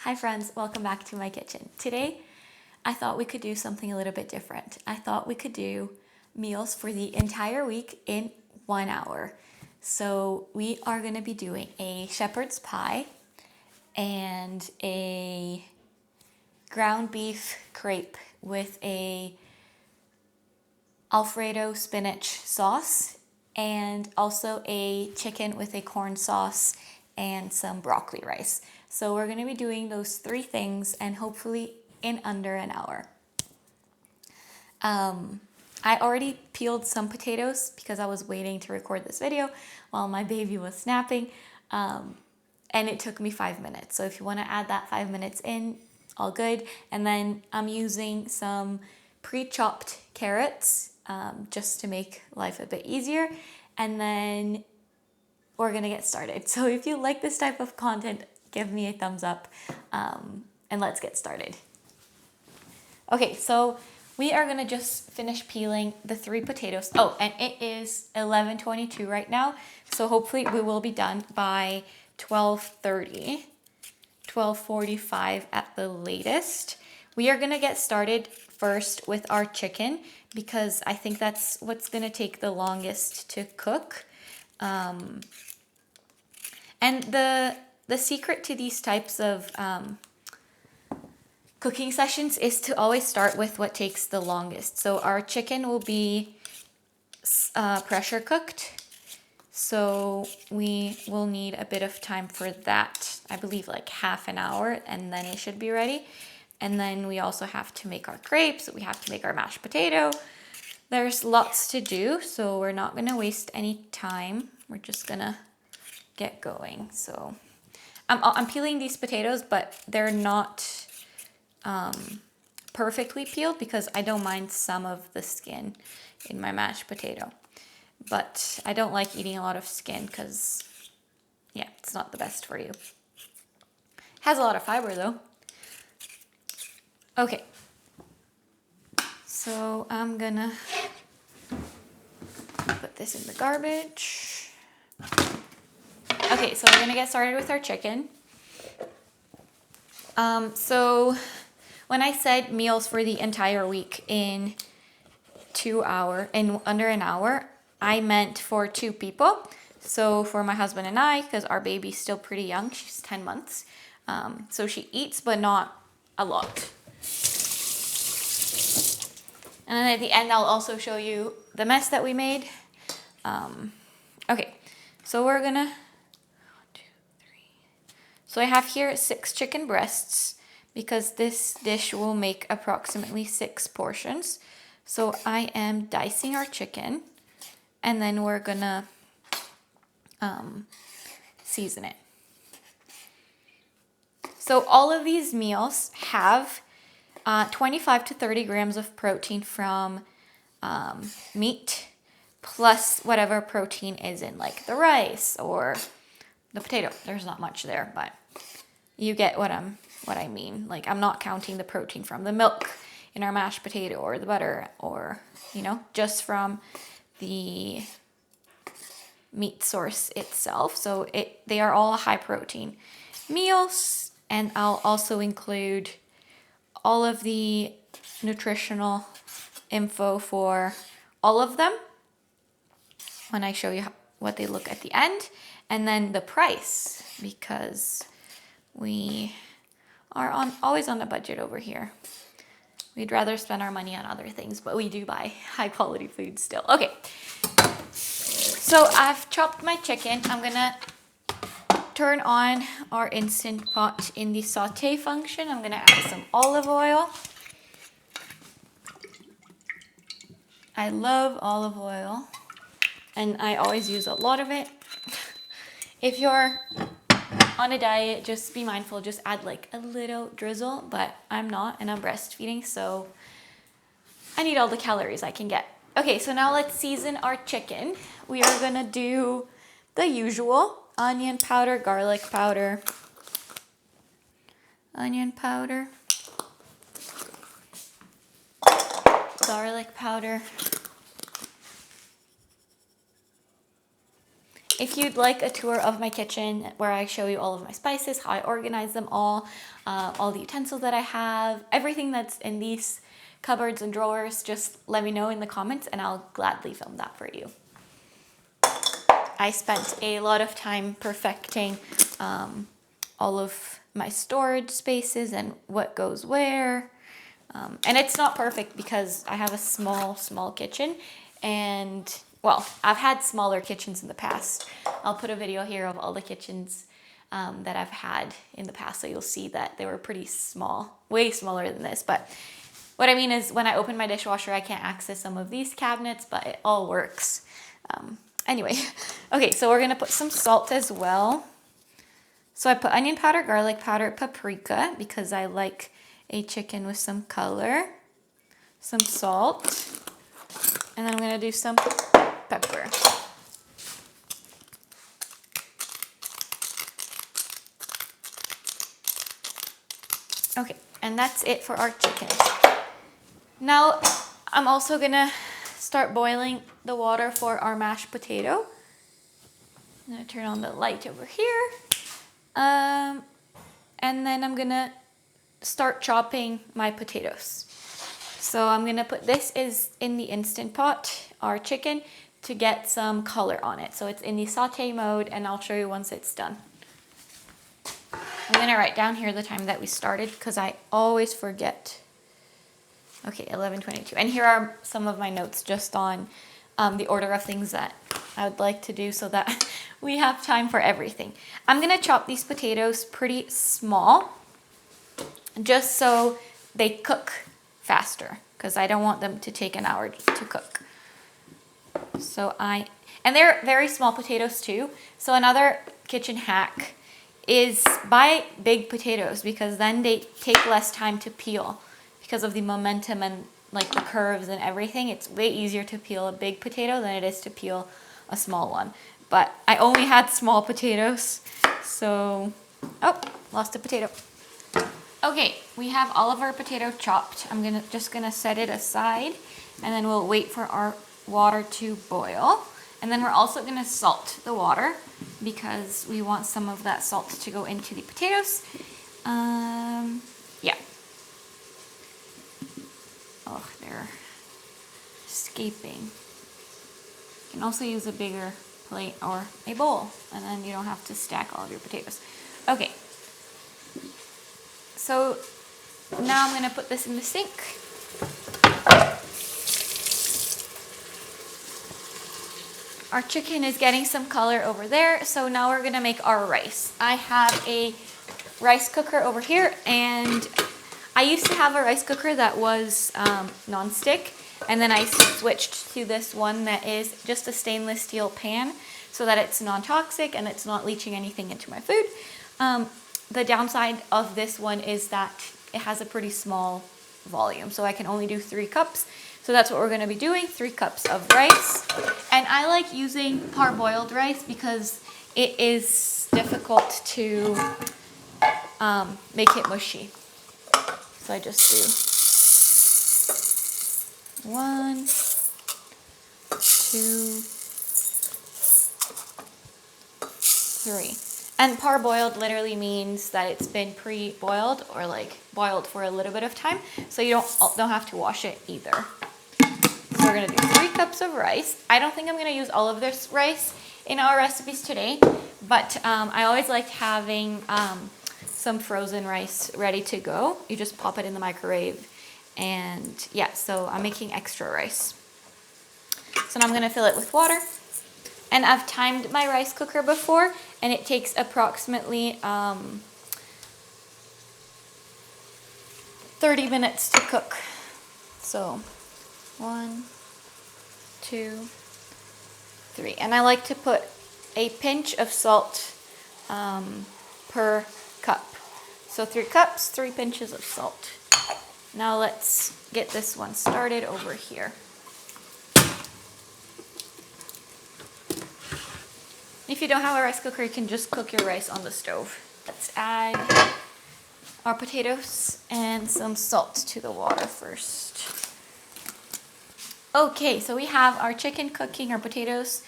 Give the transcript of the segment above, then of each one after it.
Hi friends, welcome back to my kitchen. Today, I thought we could do something a little bit different. I thought we could do meals for the entire week in 1 hour. So we are gonna be doing a shepherd's pie and a ground beef crepe with a Alfredo spinach sauce and also a chicken with a corn sauce and some broccoli rice. So we're going to be doing those three things and hopefully in under an hour. I already peeled some potatoes because I was waiting to record this video while my baby was napping, and it took me 5 minutes. So if you want to add that 5 minutes in, all good. And then I'm using some pre-chopped carrots just to make life a bit easier. And then we're gonna get started. So if you like this type of content, give me a thumbs up and let's get started. Okay, so we are gonna just finish peeling the 3 potatoes. Oh, and it is 11:22 right now. So hopefully we will be done by 12:30, 12:45 at the latest. We are gonna get started first with our chicken because I think that's what's gonna take the longest to cook. And the secret to these types of cooking sessions is to always start with what takes the longest. So our chicken will be pressure cooked. So we will need a bit of time for that. I believe like half an hour and then it should be ready. And then we also have to make our crepes. We have to make our mashed potato. There's lots to do, so we're not gonna waste any time. We're just gonna get going. So I'm peeling these potatoes, but they're not perfectly peeled because I don't mind some of the skin in my mashed potato. But I don't like eating a lot of skin because, yeah, it's not the best for you. Has a lot of fiber though. Okay. So I'm gonna put this in the garbage. Okay, so we're gonna get started with our chicken. So when I said meals for the entire week in under an hour, I meant for 2 people. So for my husband and I, because our baby's still pretty young, she's 10 months. So she eats, but not a lot. And then at the end, I'll also show you the mess that we made. Okay, so we're gonna, 1, 2, 3. So I have here 6 chicken breasts because this dish will make approximately 6 portions. So I am dicing our chicken and then we're gonna season it. So all of these meals have 25 to 30 grams of protein from meat plus whatever protein is in like the rice or the potato. There's not much there, but you get what I mean. Like I'm not counting the protein from the milk in our mashed potato or the butter or, just from the meat source itself. So they are all high protein meals, and I'll also include all of the nutritional info for all of them when I show you what they look at the end, and then the price because we are always on a budget over here. We'd rather spend our money on other things, but we do buy high quality food still. Okay, so I've chopped my chicken. I'm gonna turn on our Instant Pot in the saute function. I'm gonna add some olive oil. I love olive oil and I always use a lot of it. If you're on a diet, just be mindful, just add like a little drizzle, but I'm not and I'm breastfeeding, so I need all the calories I can get. Okay, so now let's season our chicken. We are gonna do the usual: onion powder, garlic powder, onion powder, garlic powder, if you'd like a tour of my kitchen where I show you all of my spices, how I organize them all the utensils that I have, everything that's in these cupboards and drawers, just let me know in the comments and I'll gladly film that for you. I spent a lot of time perfecting all of my storage spaces and what goes where. And it's not perfect because I have a small kitchen, and well, I've had smaller kitchens in the past. I'll put a video here of all the kitchens that I've had in the past, so you'll see that they were pretty small, way smaller than this. But what I mean is when I open my dishwasher, I can't access some of these cabinets, but it all works. Anyway, okay, so we're gonna put some salt as well. So I put onion powder, garlic powder, paprika, because I like a chicken with some color, some salt, and then I'm gonna do some pepper. Okay, and that's it for our chicken. Now, I'm also gonna start boiling the water for our mashed potato. I'm gonna turn on the light over here. And then I'm gonna start chopping my potatoes. So I'm gonna put this is in the Instant Pot, our chicken, to get some color on it. So it's in the saute mode, and I'll show you once it's done. I'm gonna write down here the time that we started because I always forget. Okay, 11:22. And here are some of my notes just on the order of things that I would like to do so that we have time for everything. I'm gonna chop these potatoes pretty small just so they cook faster because I don't want them to take an hour to cook. And they're very small potatoes too. So another kitchen hack is buy big potatoes because then they take less time to peel because of the momentum and like the curves and everything. It's way easier to peel a big potato than it is to peel a small one. But I only had small potatoes, so, oh, lost a potato. Okay, we have all of our potato chopped. I'm just gonna set it aside, and then we'll wait for our water to boil. And then we're also gonna salt the water because we want some of that salt to go into the potatoes. Yeah. Oh, they're escaping. You can also use a bigger plate or a bowl, and then you don't have to stack all of your potatoes. Okay. So now I'm gonna put this in the sink. Our chicken is getting some color over there, so now we're gonna make our rice. I have a rice cooker over here, and I used to have a rice cooker that was non-stick, and then I switched to this one that is just a stainless steel pan so that it's non-toxic and it's not leaching anything into my food. The downside of this one is that it has a pretty small volume, so I can only do 3 cups. So that's what we're gonna be doing, 3 cups of rice. And I like using parboiled rice because it is difficult to make it mushy. So I just do 1, 2, 3. And parboiled literally means that it's been pre-boiled or like boiled for a little bit of time, so you don't have to wash it either. So we're gonna do 3 cups of rice. I don't think I'm gonna use all of this rice in our recipes today, but I always like having some frozen rice ready to go. You just pop it in the microwave, and yeah, so I'm making extra rice. So now I'm gonna fill it with water. And I've timed my rice cooker before, and it takes approximately 30 minutes to cook. So 1, 2, 3. And I like to put a pinch of salt per cup. So 3 cups, 3 pinches of salt. Now let's get this one started over here. If you don't have a rice cooker, you can just cook your rice on the stove. Let's add our potatoes and some salt to the water first. Okay, so we have our chicken cooking, our potatoes.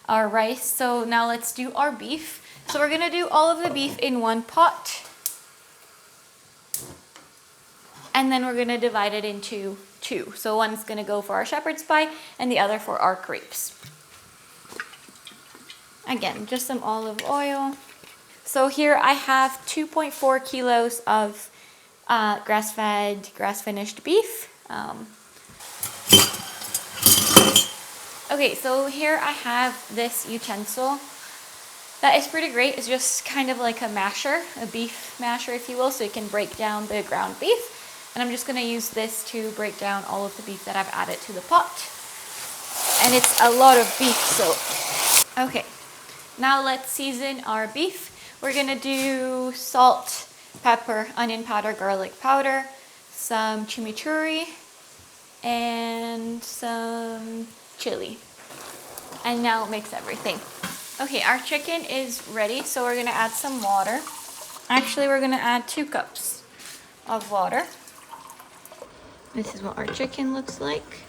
our rice. So now let's do our beef. So we're gonna do all of the beef in one pot. And then we're gonna divide it into two. So one's gonna go for our shepherd's pie and the other for our crepes. Again, just some olive oil. So here I have 2.4 kilos of grass-fed, grass-finished beef. Okay, so here I have this utensil that is pretty great. It's just kind of like a masher, a beef masher if you will, so you can break down the ground beef. And I'm just gonna use this to break down all of the beef that I've added to the pot. And it's a lot of beef, so. Okay, now let's season our beef. We're gonna do salt, pepper, onion powder, garlic powder, some chimichurri, and some chili. And now mix everything. Okay, our chicken is ready, so we're gonna add some water. Actually, we're gonna add 2 cups of water. This is what our chicken looks like.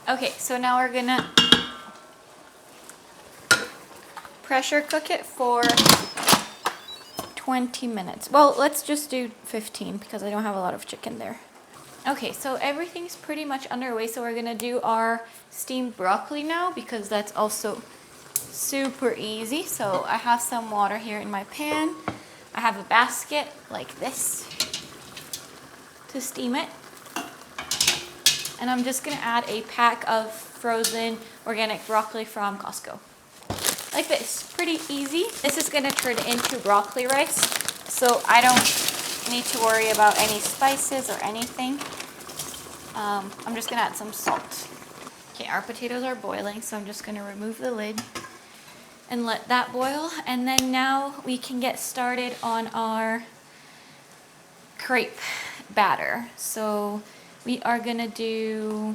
Okay, so now we're gonna pressure cook it for 20 minutes. Well, let's just do 15 because I don't have a lot of chicken there. Okay, so everything's pretty much underway. So we're gonna do our steamed broccoli now because that's also super easy. So I have some water here in my pan. I have a basket like this to steam it. And I'm just gonna add a pack of frozen organic broccoli from Costco. Like this, pretty easy. This is gonna turn into broccoli rice, so I don't need to worry about any spices or anything. I'm just gonna add some salt. Okay, our potatoes are boiling, so I'm just gonna remove the lid and let that boil. And then now we can get started on our crepe batter. So we are gonna do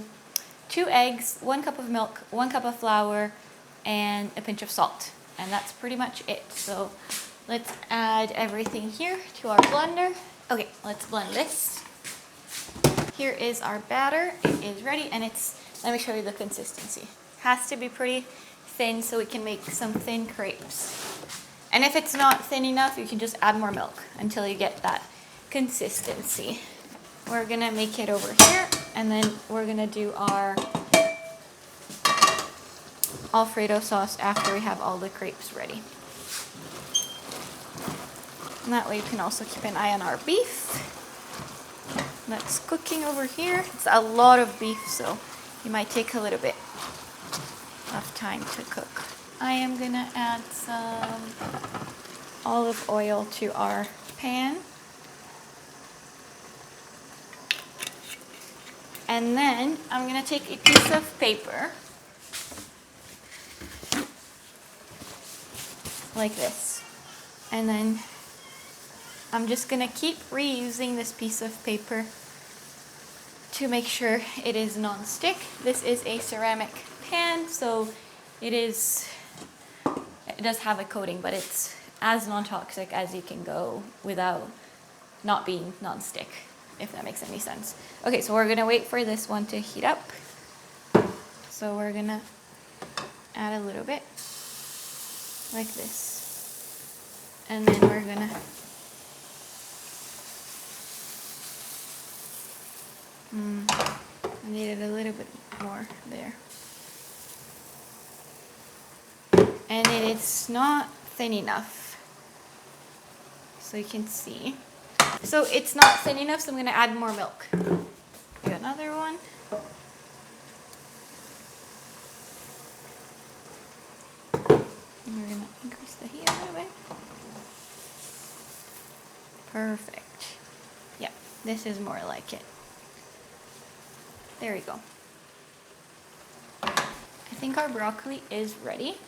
2 eggs, 1 cup of milk, 1 cup of flour, and a pinch of salt. And that's pretty much it. So let's add everything here to our blender. Okay, let's blend this. Here is our batter. It is ready, and let me show you the consistency. Has to be pretty thin so we can make some thin crepes. And if it's not thin enough, you can just add more milk until you get that consistency. We're gonna make it over here, and then we're gonna do our Alfredo sauce after we have all the crepes ready. And that way you can also keep an eye on our beef. That's cooking over here. It's a lot of beef, so it might take a little bit of time to cook. I am gonna add some olive oil to our pan. And then I'm gonna take a piece of paper like this. And then I'm just gonna keep reusing this piece of paper to make sure it is non-stick. This is a ceramic pan, so it does have a coating, but it's as non-toxic as you can go without not being non-stick, if that makes any sense. Okay, so we're gonna wait for this one to heat up. So we're gonna add a little bit like this. And then we're gonna I needed a little bit more there. And it's not thin enough. So you can see. So it's not thin enough, so I'm gonna add more milk. Do another one. And we're gonna increase the heat a little bit. Perfect. Yeah, this is more like it. There we go. I think our broccoli is ready.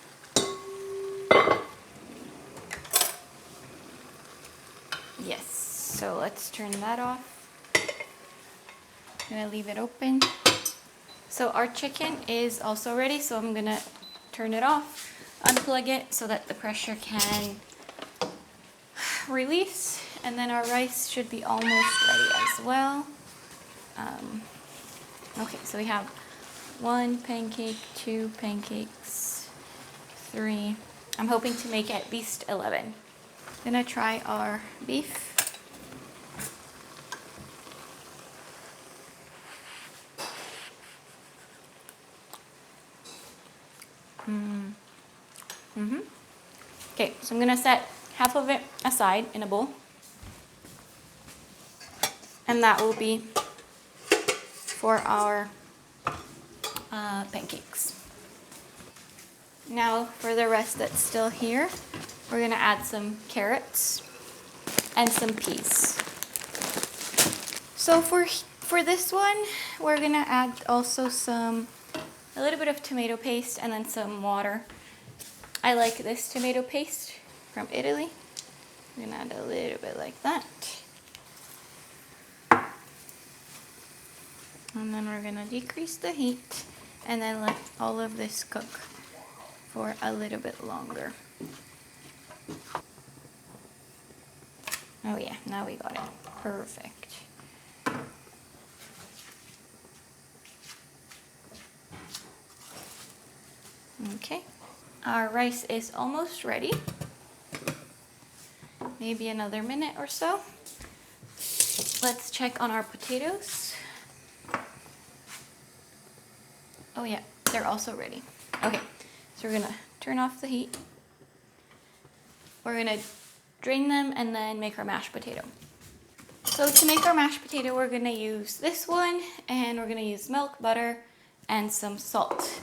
Yes, so let's turn that off. I'm gonna leave it open. So our chicken is also ready, so I'm gonna turn it off, unplug it so that the pressure can release, and then our rice should be almost ready as well. Okay, so we have 1 pancake, 2 pancakes, 3. I'm hoping to make at least 11. Gonna try our beef. Okay, so I'm gonna set half of it aside in a bowl. And that will be for our pancakes. Now for the rest that's still here, we're gonna add some carrots and some peas. So for this one, we're gonna add also a little bit of tomato paste and then some water. I like this tomato paste from Italy. I'm gonna add a little bit like that. And then we're gonna decrease the heat and then let all of this cook for a little bit longer. Oh yeah, now we got it. Perfect. Okay, our rice is almost ready. Maybe another minute or so. Let's check on our potatoes. Oh yeah, they're also ready. Okay, so we're gonna turn off the heat. We're gonna drain them and then make our mashed potato. So to make our mashed potato, we're gonna use this one, and we're gonna use milk, butter, and some salt.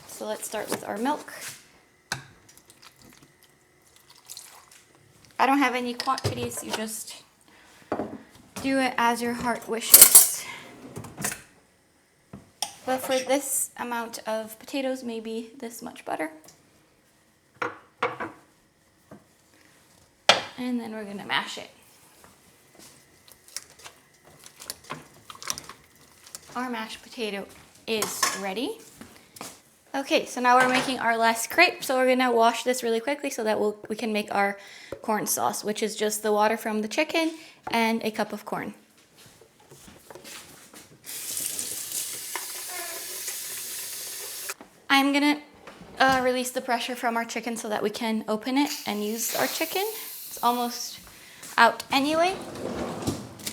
So let's start with our milk. I don't have any quantities, you just do it as your heart wishes. But for this amount of potatoes, maybe this much butter. And then we're gonna mash it. Our mashed potato is ready. Okay, so now we're making our last crepe. So we're gonna wash this really quickly so that we can make our corn sauce, which is just the water from the chicken and a cup of corn. I'm gonna release the pressure from our chicken so that we can open it and use our chicken. It's almost out anyway.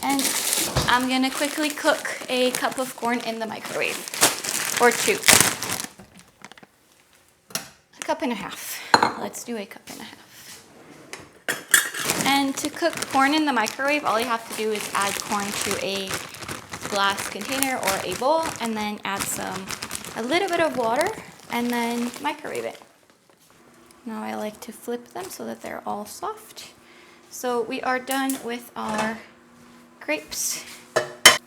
And I'm gonna quickly cook a cup of corn in the microwave, or 2. A cup and a half. Let's do a cup and a half. And to cook corn in the microwave, all you have to do is add corn to a glass container or a bowl, and then add a little bit of water, and then microwave it. Now I like to flip them so that they're all soft. So we are done with our crepes.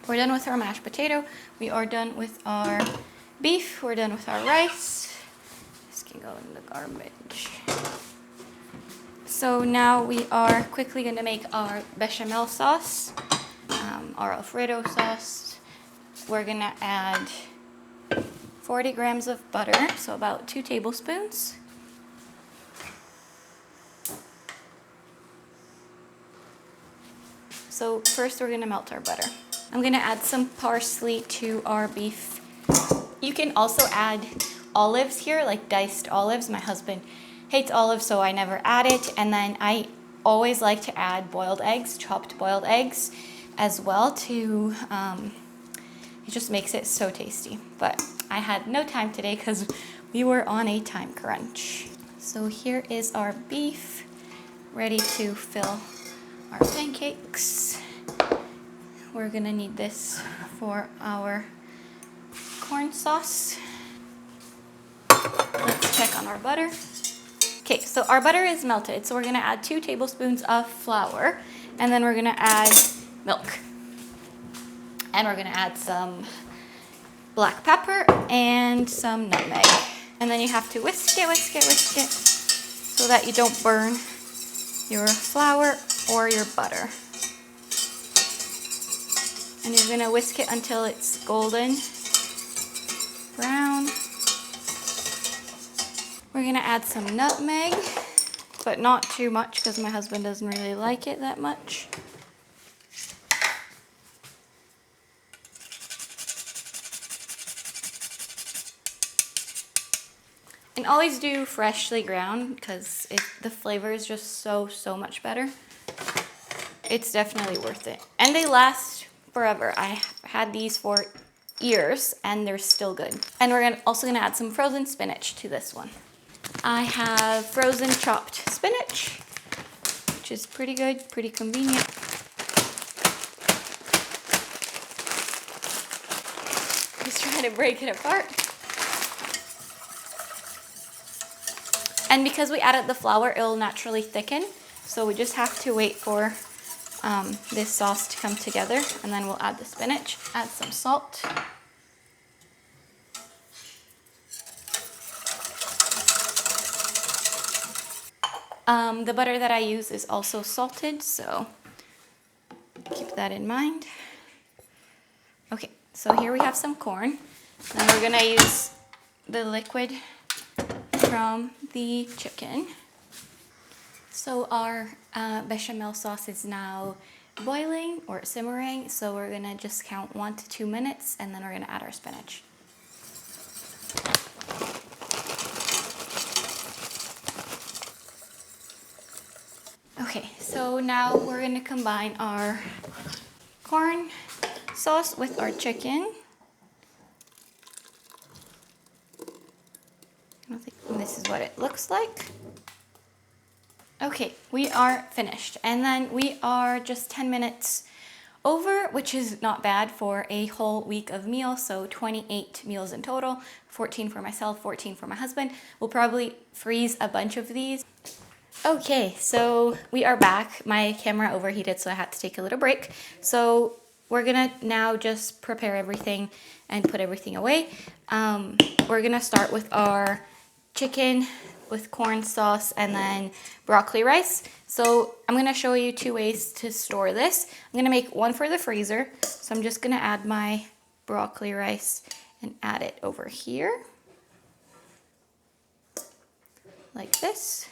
We're done with our mashed potato. We are done with our beef. We're done with our rice. This can go in the garbage. So now we are quickly gonna make our bechamel sauce, our Alfredo sauce. We're gonna add 40 grams of butter, so about 2 tablespoons. So first we're gonna melt our butter. I'm gonna add some parsley to our beef. You can also add olives here, like diced olives. My husband hates olives, so I never add it. And then I always like to add boiled eggs, chopped boiled eggs as well to, it just makes it so tasty. But I had no time today because we were on a time crunch. So here is our beef ready to fill our pancakes. We're gonna need this for our corn sauce. Let's check on our butter. Okay, so our butter is melted, so we're gonna add 2 tablespoons of flour, and then we're gonna add milk. And we're gonna add some black pepper and some nutmeg. And then you have to whisk it so that you don't burn your flour or your butter. And you're gonna whisk it until it's golden brown. We're gonna add some nutmeg, but not too much because my husband doesn't really like it that much. And always do freshly ground because the flavor is just so much better. It's definitely worth it. And they last forever. I had these for years and they're still good. And we're also gonna add some frozen spinach to this one. I have frozen chopped spinach, which is pretty good, pretty convenient. Just trying to break it apart. And because we added the flour, it'll naturally thicken. So we just have to wait for this sauce to come together, and then we'll add the spinach, add some salt. The butter that I use is also salted, so keep that in mind. Okay, so here we have some corn. Then we're gonna use the liquid from the chicken. So our bechamel sauce is now boiling or simmering, so we're gonna just count 1 to 2 minutes and then we're gonna add our spinach. Okay, so now we're gonna combine our corn sauce with our chicken. This is what it looks like. Okay, we are finished. And then we are just 10 minutes over, which is not bad for a whole week of meals. So 28 meals in total, 14 for myself, 14 for my husband. We'll probably freeze a bunch of these. Okay, so we are back. My camera overheated, so I had to take a little break. So we're gonna now just prepare everything and put everything away. We're gonna start with our chicken with corn sauce and then broccoli rice. So I'm gonna show you 2 ways to store this. I'm gonna make one for the freezer. So I'm just gonna add my broccoli rice and add it over here. Like this.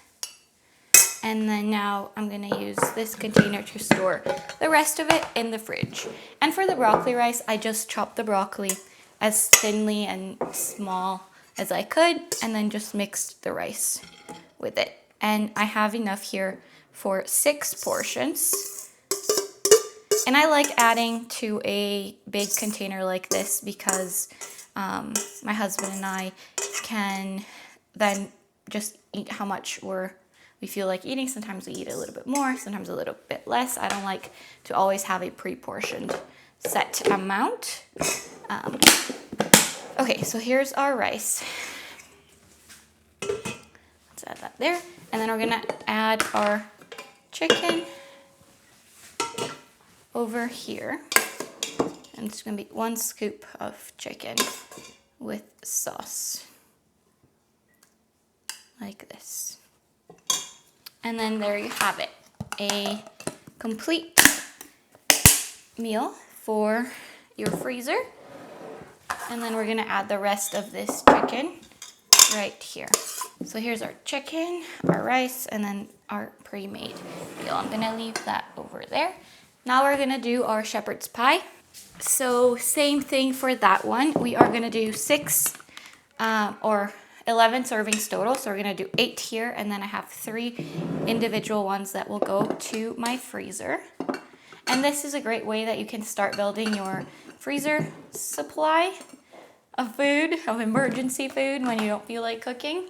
And then now I'm gonna use this container to store the rest of it in the fridge. And for the broccoli rice, I just chopped the broccoli as thinly and small as I could, and then just mixed the rice with it. And I have enough here for 6 portions. And I like adding to a big container like this because my husband and I can then just eat how much we feel like eating. Sometimes we eat a little bit more, sometimes a little bit less. I don't like to always have a pre-portioned set amount. Okay, so here's our rice. Let's add that there. And then we're gonna add our chicken over here. And it's gonna be 1 scoop of chicken with sauce. Like this. And then there you have it. A complete meal for your freezer. And then we're gonna add the rest of this chicken right here. So here's our chicken, our rice, and then our pre-made meal. I'm gonna leave that over there. Now we're gonna do our shepherd's pie. So same thing for that one. We are gonna do 6 or 11 servings total. So we're gonna do 8 here, and then I have 3 individual ones that will go to my freezer. And this is a great way that you can start building your freezer supply of food, of emergency food when you don't feel like cooking.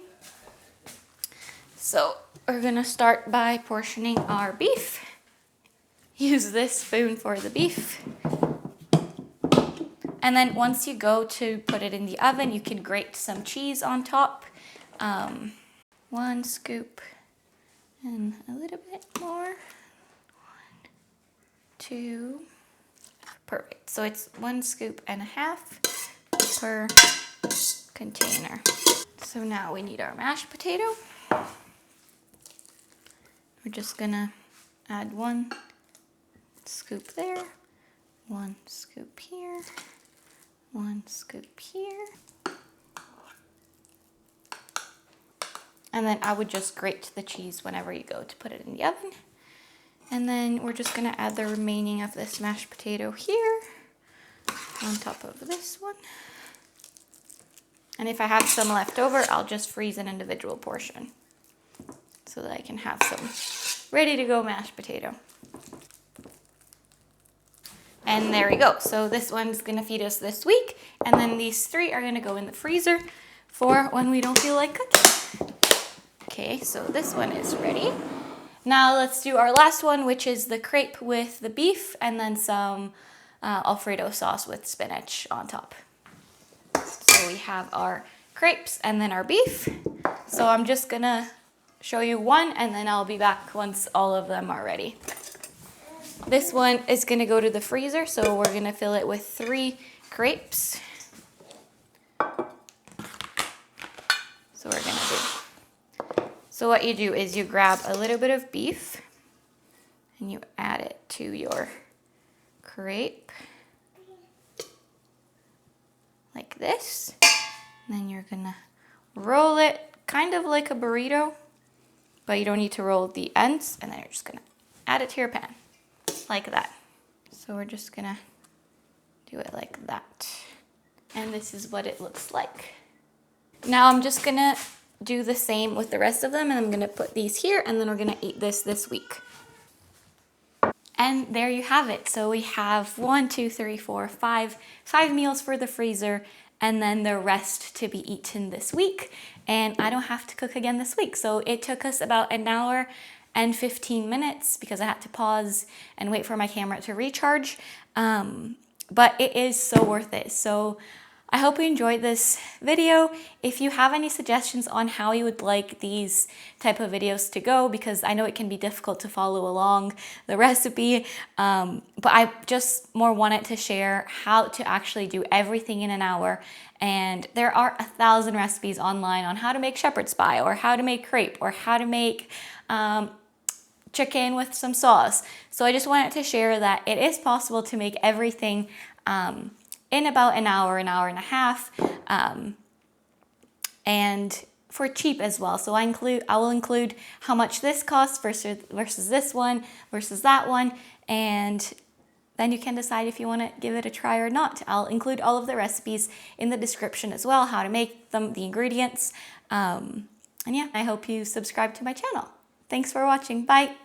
So we're gonna start by portioning our beef. Use this spoon for the beef. And then once you go to put it in the oven, you can grate some cheese on top. 1 scoop and a little bit more. 1, 2. Perfect. So it's 1.5 scoops per container. So now we need our mashed potato. We're just gonna add 1 scoop there, 1 scoop here, 1 scoop here. And then I would just grate the cheese whenever you go to put it in the oven. And then we're just gonna add the remaining of this mashed potato here on top of this one. And if I have some left over, I'll just freeze an individual portion so that I can have some ready to go mashed potato. And there we go. So this one's gonna feed us this week. And then these 3 are gonna go in the freezer for when we don't feel like cooking. Okay, so this one is ready. Now let's do our last one, which is the crepe with the beef and then some Alfredo sauce with spinach on top. So we have our crepes and then our beef. So I'm just gonna show you one and then I'll be back once all of them are ready. This one is gonna go to the freezer, so we're gonna fill it with 3 crepes. So we're gonna do. So what you do is you grab a little bit of beef and you add it to your crepe like this. And then you're gonna roll it kind of like a burrito, but you don't need to roll the ends. And then you're just gonna add it to your pan like that. So we're just gonna do it like that. And this is what it looks like. Now I'm just gonna do the same with the rest of them, and I'm gonna put these here, and then we're gonna eat this week. And there you have it. So we have 1, 2, 3, 4, 5 meals for the freezer, and then the rest to be eaten this week. And I don't have to cook again this week. So it took us about an hour and 15 minutes because I had to pause and wait for my camera to recharge. But it is so worth it. So I hope you enjoyed this video. If you have any suggestions on how you would like these type of videos to go, because I know it can be difficult to follow along the recipe, but I just more wanted to share how to actually do everything in an hour. And there are 1,000 recipes online on how to make shepherd's pie, or how to make crepe, or how to make chicken with some sauce. So I just wanted to share that it is possible to make everything in about an hour and a half, and for cheap as well. So I will include how much this costs versus this one versus that one, and then you can decide if you want to give it a try or not. I'll include all of the recipes in the description as well, how to make them, the ingredients, and yeah, I hope you subscribe to my channel. Thanks for watching. Bye.